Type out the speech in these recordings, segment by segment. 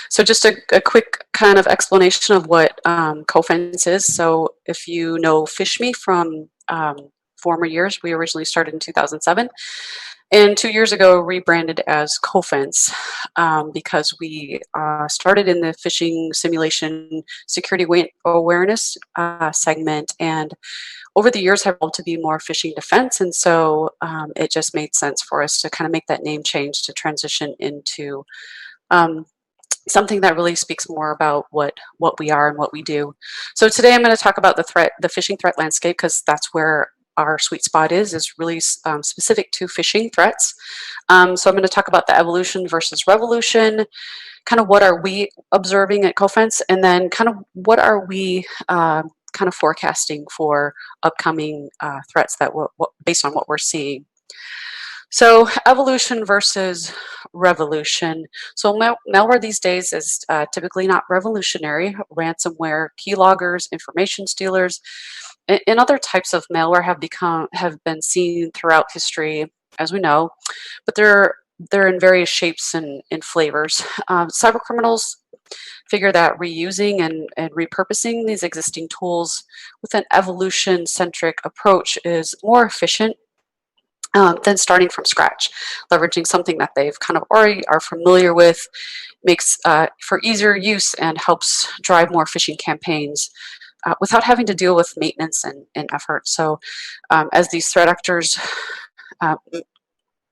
So just a quick kind of explanation of what Cofense is. So if you know Fish Me from former years, we originally started in 2007. And 2 years ago, rebranded as Cofense because we started in the phishing simulation security awareness segment, and over the years have evolved to be more phishing defense. And so it just made sense for us to kind of make that name change to transition into um, something that really speaks more about what we are and what we do. So today I'm going to talk about the phishing threat landscape, because that's where our sweet spot is really specific to phishing threats. So I'm going to talk about the evolution versus revolution, kind of what are we observing at Cofense, and then kind of what are we kind of forecasting for upcoming threats that based on what we're seeing. So evolution versus revolution. So malware these days is typically not revolutionary. Ransomware, keyloggers, information stealers, and other types of malware have been seen throughout history, as we know, but they're in various shapes and flavors. Cyber criminals figure that reusing and repurposing these existing tools with an evolution-centric approach is more efficient than starting from scratch. Leveraging something that they've kind of already are familiar with makes for easier use and helps drive more phishing campaigns without having to deal with maintenance and effort. So as these threat actors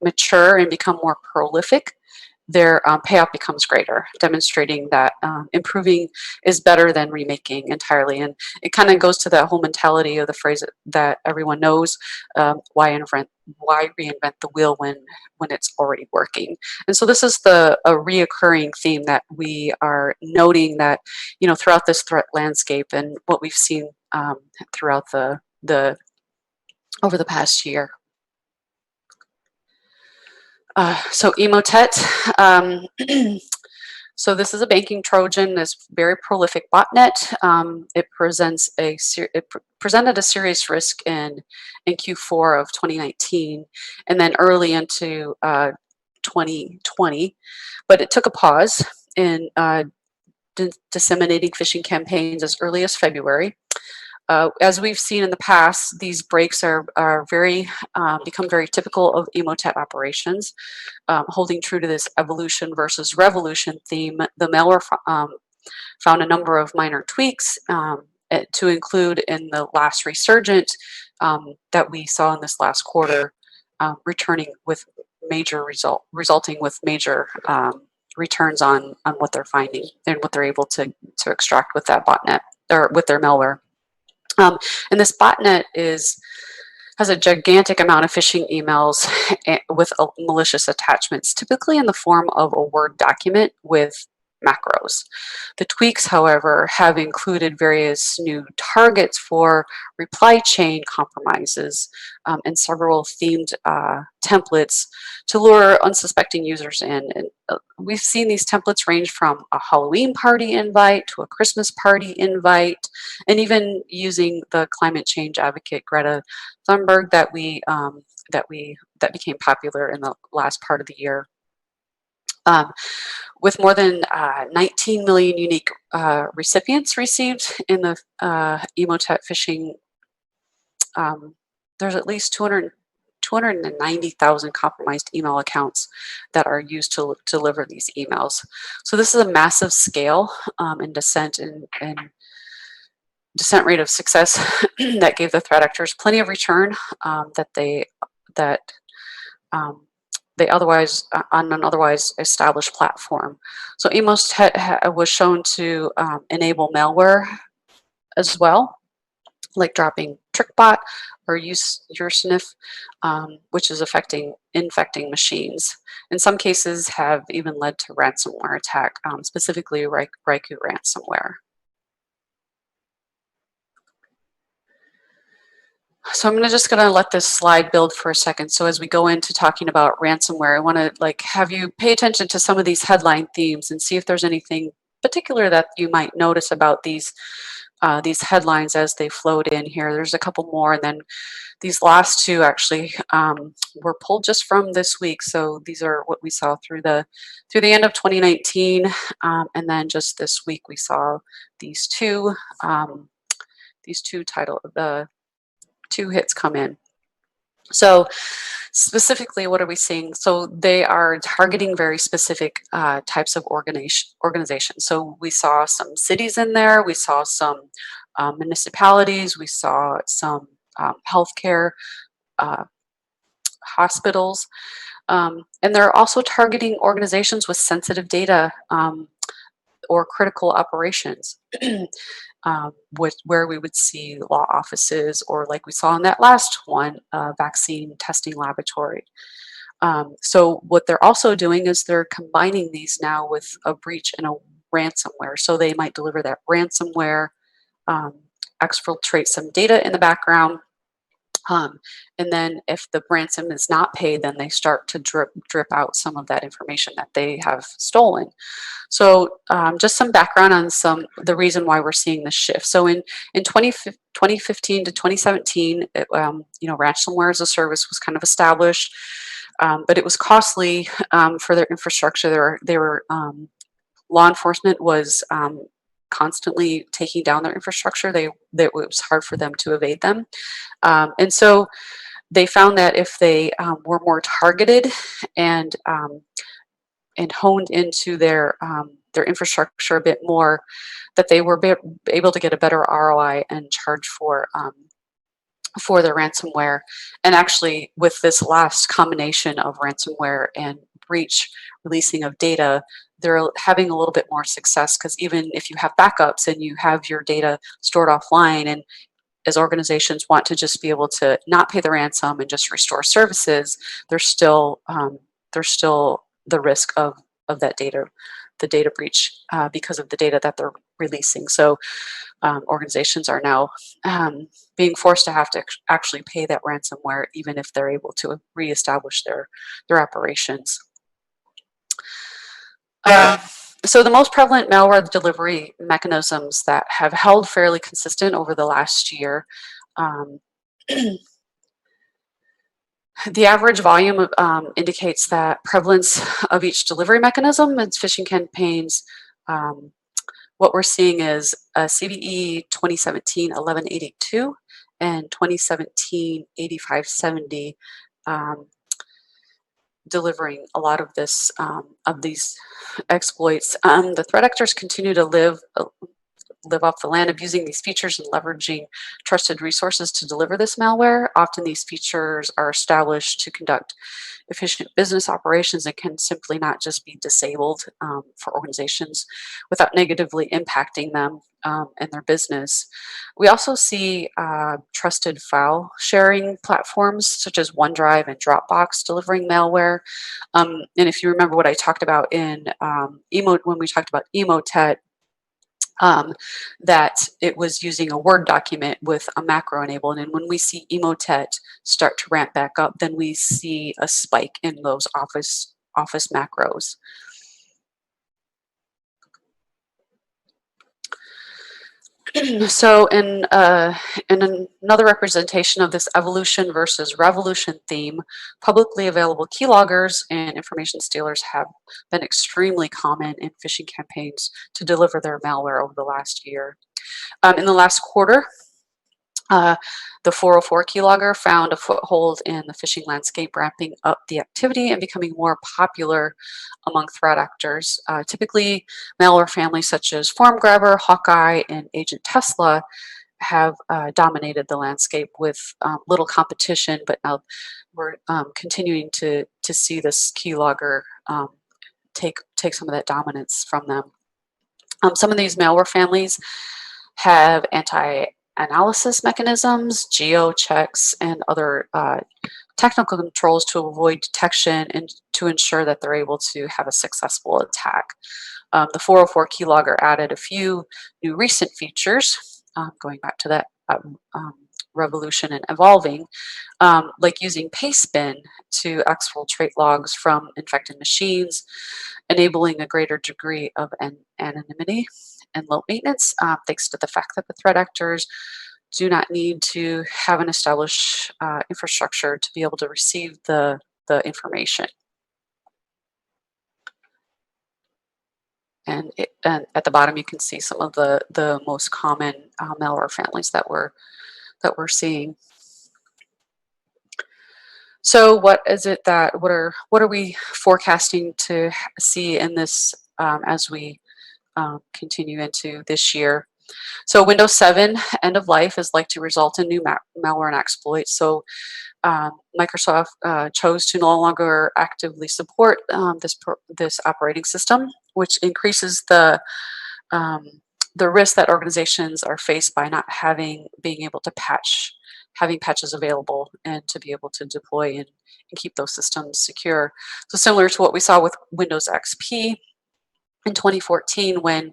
mature and become more prolific, their payout becomes greater, demonstrating that improving is better than remaking entirely. And it kind of goes to that whole mentality of the phrase that everyone knows, why reinvent the wheel when it's already working? And so this is a reoccurring theme that we are noting, that throughout this threat landscape and what we've seen throughout over the past year. So Emotet, so this is a banking Trojan, this very prolific botnet. It presented a serious risk in Q4 of 2019, and then early into 2020, but it took a pause in disseminating phishing campaigns as early as February. As we've seen in the past, these breaks are become very typical of Emotet operations. Holding true to this evolution versus revolution theme, the malware found a number of minor tweaks to include in the last resurgent that we saw in this last quarter, returning with resulting with major returns on what they're finding and what they're able to extract with that botnet or with their malware. And this botnet has a gigantic amount of phishing emails with malicious attachments, typically in the form of a Word document with macros. The tweaks, however, have included various new targets for reply chain compromises and several themed templates to lure unsuspecting users in. And we've seen these templates range from a Halloween party invite to a Christmas party invite, and even using the climate change advocate Greta Thunberg that became popular in the last part of the year. With more than 19 million unique recipients received in the Emotet phishing, there's at least 290,000 compromised email accounts that are used to deliver these emails. So this is a massive scale and descent rate of success that gave the threat actors plenty of return that they otherwise on an otherwise established platform. So Emotet was shown to enable malware as well, like dropping TrickBot or Ursnif, which is infecting machines. In some cases, have even led to ransomware attack, specifically Raikou ransomware. So I'm just going to let this slide build for a second. So as we go into talking about ransomware, I want to have you pay attention to some of these headline themes and see if there's anything particular that you might notice about these these headlines as they flowed in here. There's a couple more, and then these last two actually were pulled just from this week. So these are what we saw through the end of 2019, and then just this week we saw these two the two hits come in. So specifically, what are we seeing? So they are targeting very specific types of organizations. So we saw some cities in there. We saw some municipalities. We saw some healthcare hospitals. And they're also targeting organizations with sensitive data or critical operations. Where we would see law offices, or like we saw in that last one, vaccine testing laboratory. So what they're also doing is they're combining these now with a breach and a ransomware. So they might deliver that ransomware, exfiltrate some data in the background, and then if the ransom is not paid, then they start to drip out some of that information that they have stolen. So just some background on the reason why we're seeing this shift. So in 2015 to 2017, ransomware as a service was kind of established, but it was costly for their infrastructure. Law enforcement was constantly taking down their infrastructure. It was hard for them to evade them. And so they found that if they were more targeted and honed into their infrastructure a bit more, that they were able to get a better ROI and charge for their ransomware. And actually, with this last combination of ransomware and breach releasing of data, they're having a little bit more success, because even if you have backups and you have your data stored offline, and as organizations want to just be able to not pay the ransom and just restore services, there's still the risk of that the data breach, because of the data that they're releasing. So organizations are now being forced to have to actually pay that ransomware, even if they're able to reestablish their operations. So the most prevalent malware delivery mechanisms that have held fairly consistent over the last year, the average volume indicates that prevalence of each delivery mechanism and phishing campaigns. What we're seeing is CVE 2017 1182 and 2017 8570 delivering a lot of these exploits. The threat actors continue to live off the land, abusing these features and leveraging trusted resources to deliver this malware. Often these features are established to conduct efficient business operations and can simply not just be disabled for organizations without negatively impacting them and their business. We also see trusted file sharing platforms such as OneDrive and Dropbox delivering malware. And if you remember what I talked about in when we talked about Emotet, that it was using a Word document with a macro enabled. And when we see Emotet start to ramp back up, then we see a spike in those office macros. So in another representation of this evolution versus revolution theme, publicly available keyloggers and information stealers have been extremely common in phishing campaigns to deliver their malware over the last year. In the last quarter, the 404 keylogger found a foothold in the phishing landscape, ramping up the activity and becoming more popular among threat actors. Typically, malware families such as FormGrabber, Hawkeye, and Agent Tesla have dominated the landscape with little competition, but now we're continuing to see this keylogger take some of that dominance from them. Some of these malware families have anti-analysis mechanisms, geo-checks, and other technical controls to avoid detection and to ensure that they're able to have a successful attack. The 404 keylogger added a few new recent features, going back to that revolution and evolving, like using pastebin to exfiltrate logs from infected machines, enabling a greater degree of anonymity. and low maintenance, thanks to the fact that the threat actors do not need to have an established infrastructure to be able to receive the information. And at the bottom, you can see some of the most common malware families that we're seeing. So, what is it that what are we forecasting to see in this as we continue into this year? So, Windows 7 end of life is like to result in new malware and exploits. So, Microsoft chose to no longer actively support this operating system, which increases the risk that organizations are faced by not being able to having patches available and to be able to deploy and keep those systems secure. So similar to what we saw with Windows XP in 2014, when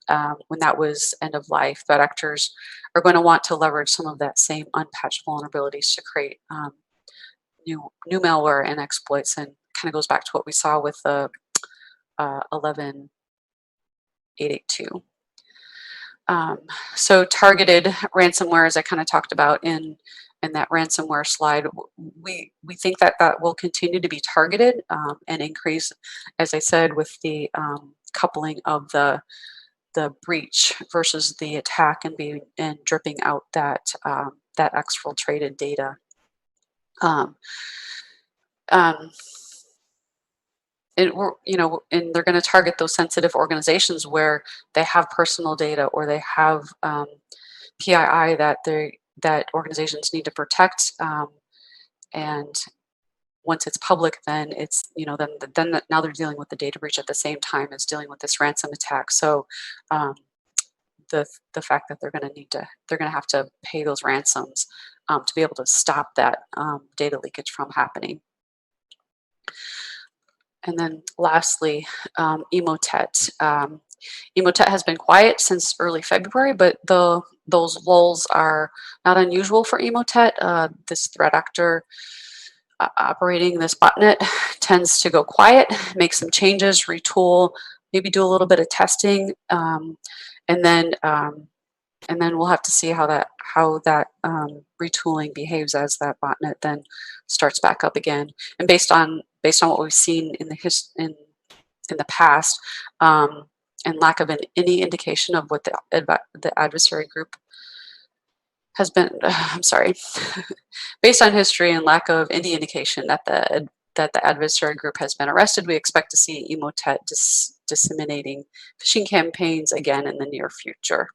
that was end of life, threat actors are going to want to leverage some of that same unpatched vulnerabilities to create new malware and exploits, and kind of goes back to what we saw with the 11882. So targeted ransomware, as I kind of talked about in that ransomware slide, we think that will continue to be targeted and increase, as I said, with the coupling of the breach versus the attack and dripping out that exfiltrated data. And they're going to target those sensitive organizations where they have personal data or they have PII that organizations need to protect. And once it's public, then it's then now they're dealing with the data breach at the same time as dealing with this ransom attack. So the fact that they're going to have to pay those ransoms to be able to stop that data leakage from happening. And then lastly, Emotet. Emotet has been quiet since early February, but those lulls are not unusual for Emotet. This threat actor operating this botnet tends to go quiet, make some changes, retool, maybe do a little bit of testing, and then we'll have to see how that retooling behaves as that botnet then starts back up again. And based on what we've seen in the past, and lack of any indication of what the adversary group has been, I'm sorry, based on history and lack of any indication that the adversary group has been arrested, we expect to see Emotet disseminating phishing campaigns again in the near future.